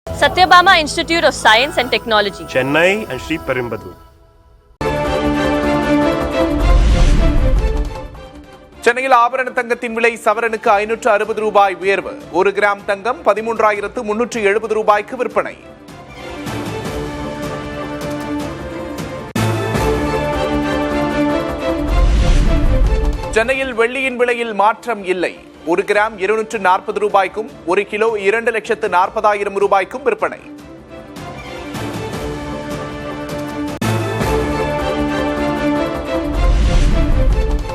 Satyabama Institute of Science and Technology, Chennai and Sri Perumbudur. சென்னையில் ஆபரண தங்கத்தின் விலை சவரனுக்கு 560 ரூபாய் உயர்வு. 1 கிராம் தங்கம் 13,370 ரூபாய்க்கு விற்பனை. சென்னையில் வெள்ளியின் விலையில் மாற்றம் இல்லை. 1 கிராம் 240 ரூபாய்க்கும் 1 கிலோ 2,40,000 ரூபாய்க்கும் விற்பனை.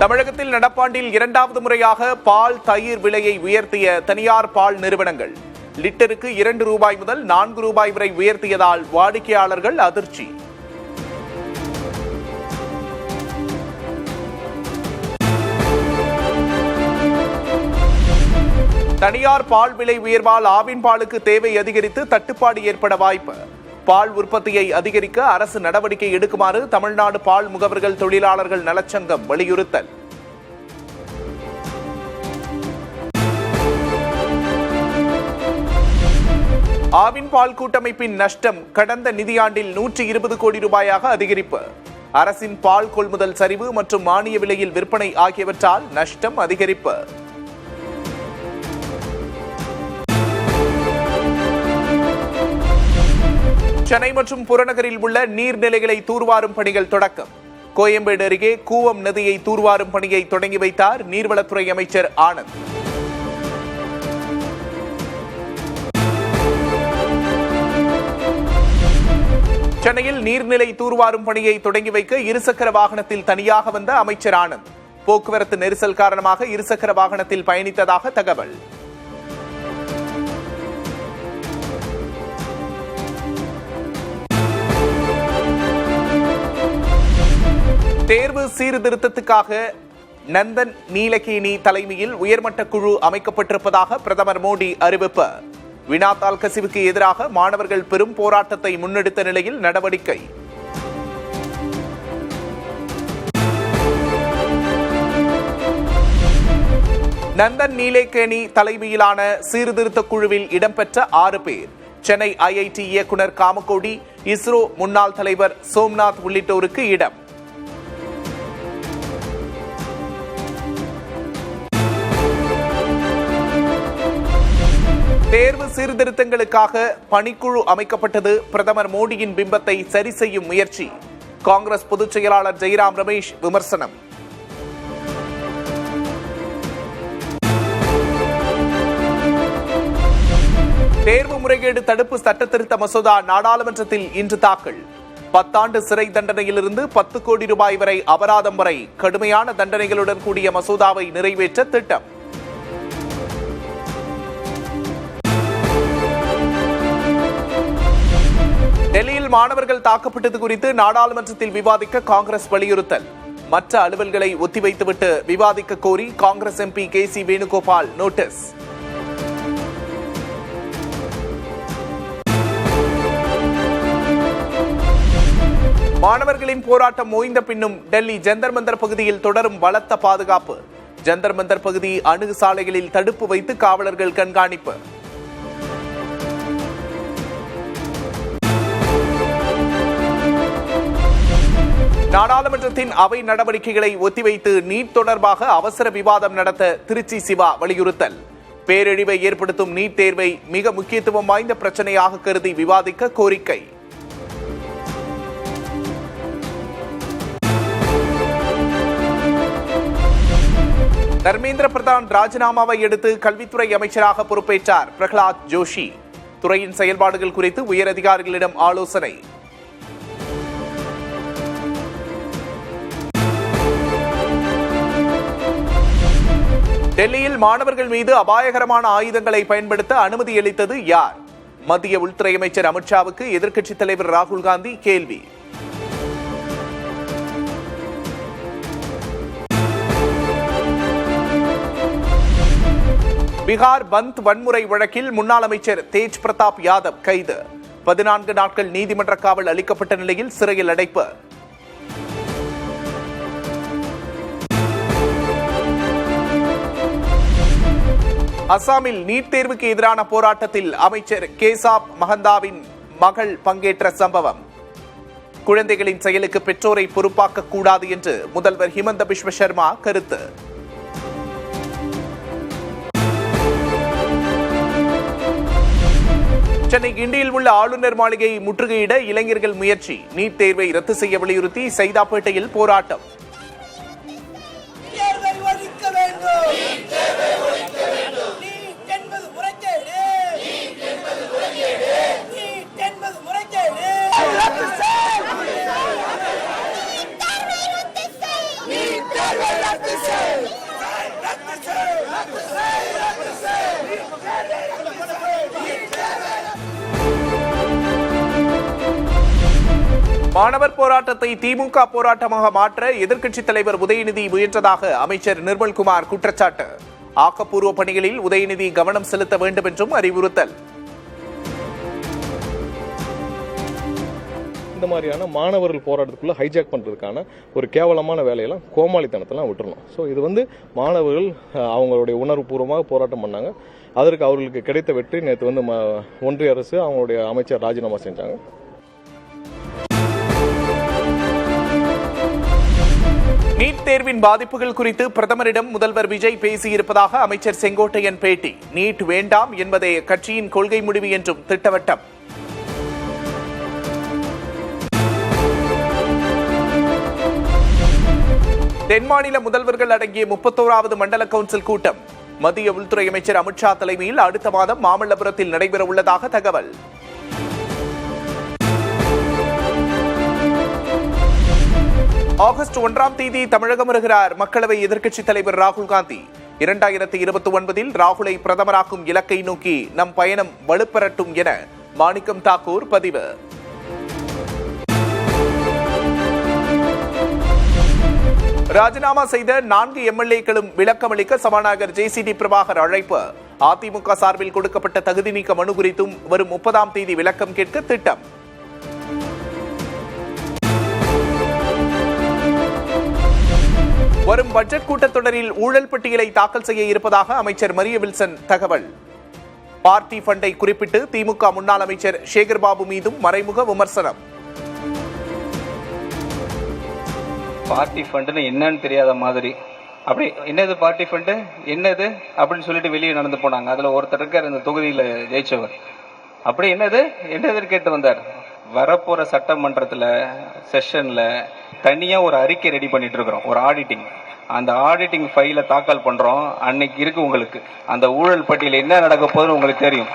தமிழகத்தில் நடப்பாண்டில் 2வது முறையாக பால் தயிர் விலையை உயர்த்திய தனியார் பால் நிறுவனங்கள் லிட்டருக்கு 2 ரூபாய் முதல் 4 ரூபாய் வரை உயர்த்தியதால் வாடிக்கையாளர்கள் அதிர்ச்சி. தனியார் பால் விலை உயர்வால் ஆவின் பாலுக்கு தேவை அதிகரித்து தட்டுப்பாடு ஏற்பட வாய்ப்பு. பால் உற்பத்தியை அதிகரிக்க அரசு நடவடிக்கை எடுக்குமாறு தமிழ்நாடு பால் முகவர்கள் தொழிலாளர்கள் நலச்சங்கம் வலியுறுத்தல். ஆவின் பால் கூட்டமைப்பின் நஷ்டம் கடந்த நிதியாண்டில் 120 கோடி ரூபாயாக அதிகரிப்பு. அரசின் பால் கொள்முதல் சரிவு மற்றும் மானிய விலையில் விற்பனை ஆகியவற்றால் நஷ்டம் அதிகரிப்பு. சென்னை மற்றும் புறநகரில் உள்ள நீர்நிலைகளை தூர்வாரும் பணிகள் தொடக்கம். கோயம்பேடு அருகே கூவம் நதியை தூர்வாரும் பணியை தொடங்கி வைத்தார் நீர்வளத்துறை அமைச்சர் ஆனந்த். சென்னையில் நீர்நிலை தூர்வாரும் பணியை தொடங்கி வைக்க இருசக்கர வாகனத்தில் தனியாக வந்த அமைச்சர் ஆனந்த் போக்குவரத்து நெரிசல் காரணமாக இருசக்கர வாகனத்தில் பயணித்ததாக தகவல். தேர்வு சீர்திருத்தத்துக்காக நந்தன் நீலகேணி தலைமையில் உயர்மட்ட குழு அமைக்கப்பட்டிருப்பதாக பிரதமர் மோடி அறிவிப்பு. வினாத்தாள் கசிவுக்கு எதிராக மாணவர்கள் பெரும் போராட்டத்தை முன்னெடுத்த நிலையில் நடவடிக்கை. நந்தன் நீலகேணி தலைமையிலான சீர்திருத்த குழுவில் இடம்பெற்ற 6 பேர் சென்னை IIT இயக்குநர் காமகோடி, இஸ்ரோ முன்னாள் தலைவர் சோம்நாத் உள்ளிட்டோருக்கு இடம். தேர்வு சீர்திருத்தங்களுக்காக பணிக்குழு அமைக்கப்பட்டது பிரதமர் மோடியின் பிம்பத்தை சரி செய்யும் முயற்சி. காங்கிரஸ் பொதுச் செயலாளர் ஜெய்ராம் ரமேஷ் விமர்சனம். தேர்வு முறைகேடு தடுப்பு சட்டத்திருத்த மசோதா நாடாளுமன்றத்தில் இன்று தாக்கல். 10 ஆண்டு சிறை தண்டனையிலிருந்து 10 கோடி ரூபாய் வரை அபராதம் வரை கடுமையான தண்டனைகளுடன் கூடிய மசோதாவை நிறைவேற்ற திட்டம். டெல்லியில் மாணவர்கள் தாக்கப்பட்டது குறித்து நாடாளுமன்றத்தில் விவாதிக்க காங்கிரஸ் வலியுறுத்தல். மற்ற அலுவல்களை ஒத்திவைத்துவிட்டு விவாதிக்க கோரி Congress MP KC Venugopal notice. மாணவர்களின் போராட்டம் ஓய்ந்த பின்னும் டெல்லி ஜந்தர் மந்தர் பகுதியில் தொடரும் பலத்த பாதுகாப்பு. ஜந்தர் மந்தர் பகுதி அணுகு சாலைகளில் தடுப்பு வைத்து காவலர்கள் கண்காணிப்பு. நாடாளுமன்றத்தின் அவை நடவடிக்கைகளை ஒத்திவைத்து நீட் தொடர்பாக அவசர விவாதம் நடத்த திருச்சி சிவா வலியுறுத்தல். பேரழிவை ஏற்படுத்தும் நீட் தேர்வை மிக முக்கியத்துவம் வாய்ந்த பிரச்சனையாக கருதி விவாதிக்க கோரிக்கை. தர்மேந்திர பிரதான் ராஜினாமாவை அடுத்து கல்வித்துறை அமைச்சராக பொறுப்பேற்றார் பிரகலாத் ஜோஷி. துறையின் செயல்பாடுகள் குறித்து உயரதிகாரிகளிடம் ஆலோசனை. டெல்லியில் மாணவர்கள் மீது அபாயகரமான ஆயுதங்களை பயன்படுத்த அனுமதி அளித்தது யார்? மத்திய உள்துறை அமைச்சர் அமித்ஷாவுக்கு எதிர்க்கட்சித் தலைவர் ராகுல் காந்தி கேள்வி. பீகார் பந்த் வன்முறை வழக்கில் முன்னாள் அமைச்சர் தேஜ் பிரதாப் யாதவ் கைது. 14 நாட்கள் நீதிமன்ற காவல் அளிக்கப்பட்ட நிலையில் சிறையில் அடைப்பு. அசாமில் நீட் தேர்வுக்கு எதிரான போராட்டத்தில் அமைச்சர் கேசாப் மஹந்தாவின் மகள் பங்கேற்ற சம்பவம். குழந்தைகளின் செயலுக்கு பெற்றோரை பொறுப்பாக்க கூடாது என்று முதல்வர் ஹிமந்த பிஸ்வ சர்மா கருத்து. சென்னை கிண்டியில் உள்ள ஆளுநர் மாளிகையை முற்றுகையிட இளைஞர்கள் முயற்சி. நீட் தேர்வை ரத்து செய்ய வலியுறுத்தி சைதாப்பேட்டையில் போராட்டம். மாணவர் போராட்டத்தை திமுக போராட்டமாக மாற்ற எதிர்க்கட்சித் தலைவர் உதயநிதி முயன்றதாக அமைச்சர் நிர்மல்குமார் குற்றச்சாட்டு. ஆக்கப்பூர்வ பணிகளில் உதயநிதி கவனம் செலுத்த வேண்டும் என்றும் அறிவுறுத்தல். இந்த மாதிரியான மாணவர்கள் போராட்டத்துக்குள்ள ஹைஜாக் பண்றதுக்கான ஒரு கேவலமான வேலையெல்லாம் கோமாளித்தனத்தெல்லாம் விட்டுறணும். ஸோ இது மாணவர்கள் அவங்களுடைய உணர்வுபூர்வமாக போராட்டம் பண்ணாங்க. அதற்கு அவர்களுக்கு கிடைத்த வெற்றி நேற்று ஒன்றிய அரசு அவங்களுடைய அமைச்சர் ராஜினாமா செஞ்சாங்க. நீட் தேர்வின் பாதிப்புகள் குறித்து பிரதமரிடம் முதல்வர் விஜய் பேசியிருப்பதாக அமைச்சர் செங்கோட்டையன் பேட்டி. நீட் வேண்டாம் என்பதே கட்சியின் கொள்கை முடிவு என்றும் திட்டவட்டம். தென் மாநில முதல்வர்கள் அடங்கிய 31வது மண்டல கவுன்சில் கூட்டம் மத்திய உள்துறை அமைச்சர் அமித்ஷா தலைமையில் அடுத்த மாதம் மாமல்லபுரத்தில் நடைபெற உள்ளதாக தகவல். ஆகஸ்ட் 1ஆம் தேதி தமிழகம் வருகிறார் மக்களவை எதிர்க்கட்சித் தலைவர் ராகுல் காந்தி. 2029இல் ராகுலை பிரதமராக்கும் இலக்கை நோக்கி நம் பயணம் வலுப்பெறட்டும் என மாணிக்கம் தாக்கூர் பதிவு. ராஜினாமா செய்த 4 எம்எல்ஏக்களும் விளக்கமளிக்க சபாநாயகர் ஜே.சி.டி. பிரபாகர் அழைப்பு. அதிமுக சார்பில் கொடுக்கப்பட்ட தகுதி நீக்க மனு குறித்தும் வரும் 30ஆம் தேதி விளக்கம் கேட்க திட்டம். வரும் பட்ஜெட் கூட்டத்தொடரில் ஊழல் பட்டியலை தாக்கல் செய்ய இருப்பதாக அமைச்சர் மரிய வில்சன் தகவல். பார்ட்டி ஃபண்டை குறிப்பிட்டு திமுக முன்னாள் அமைச்சர் சேகர்பாபு மீதும் மறைமுக விமர்சனம். பார்ட்டி ஃபண்டுன்னு என்னன்னு தெரியாத மாதிரி அப்படி என்னது பார்ட்டி ஃபண்டு என்னது அப்படின்னு சொல்லிட்டு வெளியே நடந்து போனாங்க. அதுல ஒருத்தர் இருக்கார் இந்த தொகுதியில ஜெயிச்சவர். அப்படி என்னதுன்னு கேட்டு வந்தார். வரப்போற சட்டமன்றத்துல செஷன்ல தனியா ஒரு அறிக்கை ரெடி பண்ணிட்டு இருக்கிறோம், ஒரு ஆடிட்டிங். அந்த ஆடிட்டிங் ஃபைல தாக்கல் பண்றோம். அன்னைக்கு இருக்கு உங்களுக்கு அந்த ஊழல் பட்டியல் என்ன நடக்க போகுதுன்னு உங்களுக்கு தெரியும்.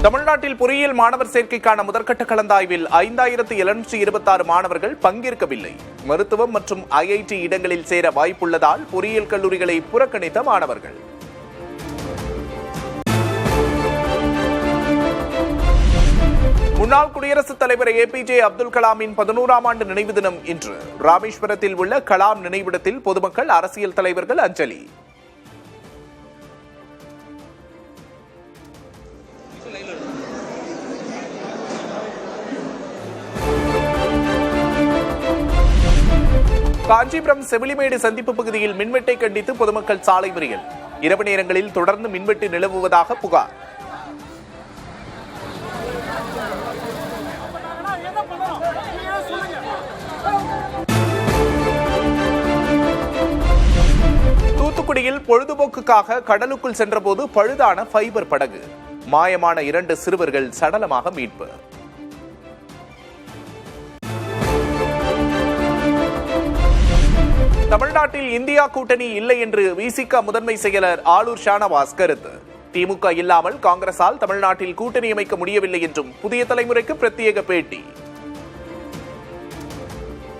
தமிழ்நாட்டில் பொறியியல் மாணவர் சேர்க்கைக்கான முதற்கட்ட கலந்தாய்வில் 5726 மாணவர்கள் பங்கேற்கவில்லை. மருத்துவம் மற்றும் ஐஐடி இடங்களில் சேர வாய்ப்புள்ளதால் பொறியியல் கல்லூரிகளை புறக்கணித்த மாணவர்கள். முன்னாள் குடியரசுத் தலைவர் ஏபிஜே அப்துல் கலாமின் 11ஆம் ஆண்டு நினைவு தினம் இன்று. ராமேஸ்வரத்தில் உள்ள கலாம் நினைவிடத்தில் பொதுமக்கள், அரசியல் தலைவர்கள் அஞ்சலி. காஞ்சிபுரம் செவிலிமேடு சந்திப்பு பகுதியில் மின்வெட்டை கண்டித்து பொதுமக்கள் சாலை மறியல். இரவு நேரங்களில் தொடர்ந்து மின்வெட்டு நிலவுவதாக புகார். தூத்துக்குடியில் பொழுதுபோக்குக்காக கடலுக்குள் சென்றபோது பழுதான ஃபைபர் படகு. மாயமான 2 சிறுவர்கள் சடலமாக மீட்பு. தமிழ்நாட்டில் இந்தியா கூட்டணி இல்லை என்று விசிக முதன்மை செயலர் ஆளூர் ஷானவாஸ் கருத்து. திமுக இல்லாமல் காங்கிரசால் தமிழ்நாட்டில் கூட்டணி அமைக்க முடியவில்லை என்றும் புதிய தலைமுறைக்கு பிரத்யேக பேட்டி.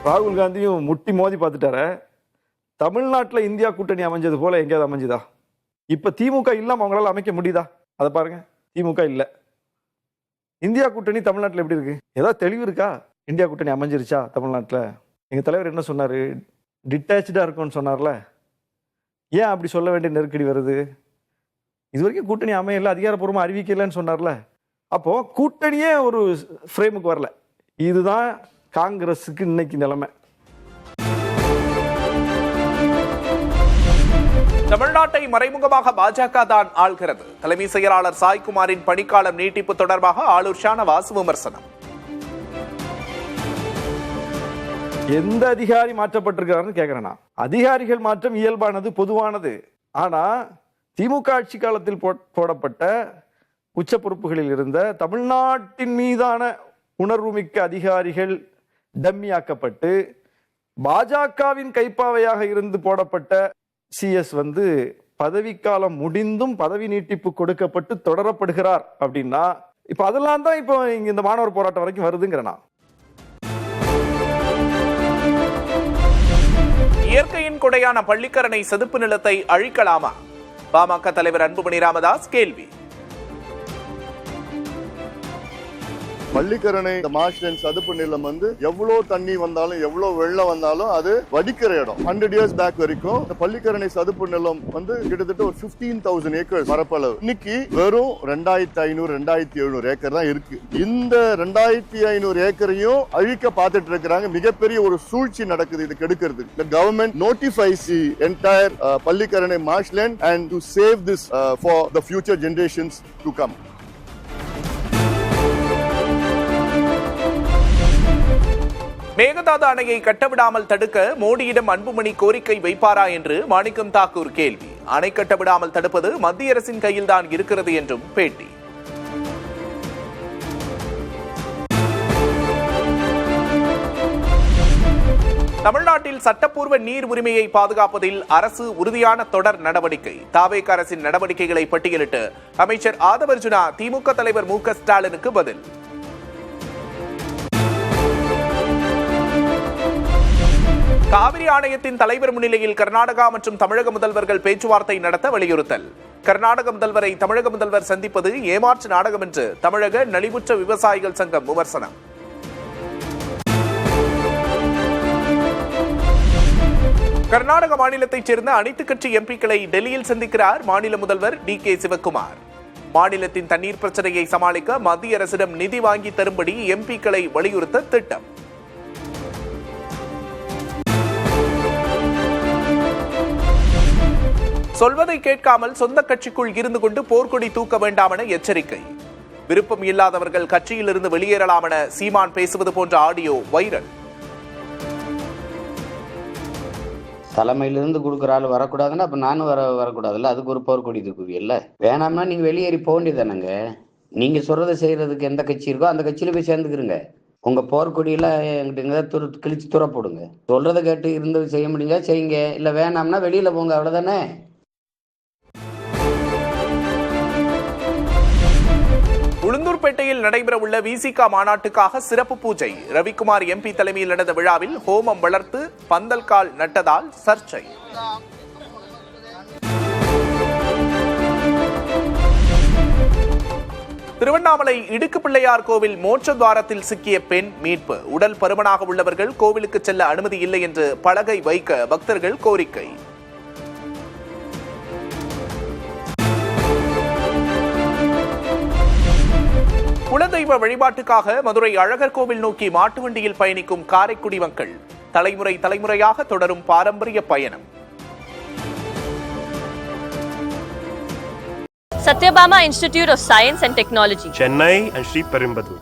ராகுல் காந்தியும் முட்டி மோதி பார்த்துட்டாரு. தமிழ்நாட்டில் இந்தியா கூட்டணி அமைஞ்சது போல எங்கேயாவது அமைஞ்சுதா? இப்ப திமுக இல்லாம அவங்களால அமைக்க முடியுதா? அதை பாருங்க, திமுக இல்ல. இந்தியா கூட்டணி தமிழ்நாட்டில் எப்படி இருக்கு? ஏதாவது தெளிவு இருக்கா? இந்தியா கூட்டணி அமைஞ்சிருச்சா தமிழ்நாட்டில்? எங்க தலைவர் என்ன சொன்னாரு? டிட்டாச்சா இருக்கும்னு சொன்னார்ல. ஏன் அப்படி சொல்ல வேண்டிய நெருக்கடி வருது? இது வரைக்கும் கூட்டணி அமையல, அதிகாரப்பூர்வமாக அறிவிக்கலன்னு சொன்னார்ல. அப்போ கூட்டணியே ஒரு ஃப்ரேமுக்கு வரல. இதுதான் காங்கிரஸுக்கு இன்னைக்கு நிலைமை. தமிழ்நாட்டை மறைமுகமாக பாஜக தான் ஆள்கிறது. தலைமை செயலாளர் சாய்குமாரின் பணிக்காலம் நீட்டிப்பு தொடர்பாக ஆளுநர் ஷானவாஸ் விமர்சனம். எந்த அதிகாரி மாற்றப்பட்டிருக்காருன்னு கேட்கிறேன். அதிகாரிகள் மாற்றம் இயல்பானது, பொதுவானது. ஆனா திமுக ஆட்சி காலத்தில் போடப்பட்ட உச்ச பொறுப்புகளில் இருந்த தமிழ்நாட்டின் மீதான உணர்வுமிக்க அதிகாரிகள் டம்மியாக்கப்பட்டு பாஜகவின் கைப்பாவையாக இருந்து போடப்பட்ட சிஎஸ் பதவிக்காலம் முடிந்தும் பதவி நீட்டிப்பு கொடுக்கப்பட்டு தொடரப்படுகிறார் அப்படின்னா இப்ப அதெல்லாம் தான் இப்போ இங்க இந்த மாணவர் போராட்டம் வரைக்கும் வருதுங்கிறனா. இயற்கையின் கொடையான பள்ளிக்கரணை சதுப்பு நிலத்தை அழிக்கலாமா? பாமக தலைவர் அன்புமணி ராமதாஸ் கேள்வி. பள்ளிக்கரணை மார்ஷ்லேண்ட் சதுப்பு நிலம் எவ்வளவு தண்ணி வந்தாலும் எவ்வளவு வெள்ளம் வந்தாலும் அது வடிக்கிற இடம். 100 years பேக் வரைக்கும் இந்த பள்ளிக்கரணை சதுப்பு நிலம் கிட்டத்தட்ட ஒரு 15,000 ஏக்கர் பரப்பளவு. இன்னைக்கு வெறும் 2,500-2,700 ஏக்கர் தான் இருக்கு. இந்த 2,500 ஏக்கரையும் அழிக்க பார்த்துட்டு இருக்கிறாங்க. மிகப்பெரிய ஒரு சூழ்ச்சி நடக்குது இது கெடுக்கிறது. The government notifies the entire Pallikaranai marshland and to save this for the future generations to come. Mekedatu அணையை கட்டவிடாமல் தடுக்க மோடியிடம் அன்புமணி கோரிக்கை வைப்பாரா என்று மாணிக்கம் தாக்கூர் கேள்வி. அணை கட்டவிடாமல் தடுப்பது மத்திய அரசின் கையில்தான் இருக்கிறது என்றும் பேட்டி. தமிழ்நாட்டில் சட்டப்பூர்வ நீர் உரிமையை பாதுகாப்பதில் அரசு உறுதியான தொடர் நடவடிக்கை. தாவேக அரசின் நடவடிக்கைகளை பட்டியலிட்டு அமைச்சர் ஆதவர்ஜுனா திமுக தலைவர் மு க ஸ்டாலினுக்கு பதில். காவிரி ஆணையத்தின் தலைவர் முன்னிலையில் கர்நாடகா மற்றும் தமிழக முதல்வர்கள் பேச்சுவார்த்தை நடத்த வலியுறுத்தல். கர்நாடக முதல்வரை தமிழக முதல்வர் சந்திப்பது ஏமாற்று நாடகம் என்று தமிழக நலிவுற்ற விவசாயிகள் சங்கம் விமர்சனம். கர்நாடக மாநிலத்தைச் சேர்ந்த அனைத்து கட்சி எம்பிக்களை டெல்லியில் சந்திக்கிறார் மாநில முதல்வர் டி.கே. சிவக்குமார். மாநிலத்தின் தண்ணீர் பிரச்சனையை சமாளிக்க மத்திய அரசிடம் நிதி வாங்கி தரும்படி எம்பிக்களை வலியுறுத்த திட்டம். சொல்வதை கேட்காமல் சொந்த கட்சிக்குள் இருந்து கொண்டு போர்க்கொடி தூக்க வேண்டாம் என எச்சரிக்கை. விருப்பம் இல்லாதவர்கள் கட்சியிலிருந்து வெளியேறலாம் என சீமான் பேசுவது போன்ற ஆடியோ வைரல். தலைமையிலிருந்து கொடுக்குற ஆள் வரக்கூடாதுன்னா அப்ப நானும் வரக்கூடாதுல்ல. அதுக்கு ஒரு போர்க்கொடி தூக்குவீல்ல. வேணாம்னா நீங்க வெளியேறி போக வேண்டியதானங்க. நீங்க சொல்றதை செய்யறதுக்கு எந்த கட்சி இருக்கோ அந்த கட்சியில போய் சேர்ந்துக்கிறங்க. உங்க போர்க்கொடியில எங்கிட்ட கிழிச்சு துற போடுங்க. சொல்றதை கேட்டு இருந்தது செய்ய முடியுங்க செய்யுங்க. இல்ல வேணாம்னா வெளியில போங்க, அவ்வளவுதானே. உளுந்தூர்பேட்டையில் நடைபெறவுள்ள விசிக மாநாட்டுக்காக சிறப்பு பூஜை. ரவிக்குமார் எம்பி தலைமையில் நடந்த விழாவில் ஹோமம் வளர்த்து பந்தல் கால் நட்டதால் சர்ச்சை. திருவண்ணாமலை இடுக்கு பிள்ளையார் கோவில் மோட்ச துவாரத்தில் சிக்கிய பெண் மீட்பு. உடல் பருமனாக உள்ளவர்கள் கோவிலுக்கு செல்ல அனுமதி இல்லை என்று பலகை வைக்க பக்தர்கள் கோரிக்கை. குலதெய்வ வழிபாட்டுக்காக மதுரை அழகர் கோவில் நோக்கி மாட்டு வண்டியில் பயணிக்கும் காரைக்குடி மக்கள். தலைமுறையாக தொடரும் பாரம்பரிய பயணம். Satyabama Institute of Science and Technology, Chennai and Sri Perumbudur.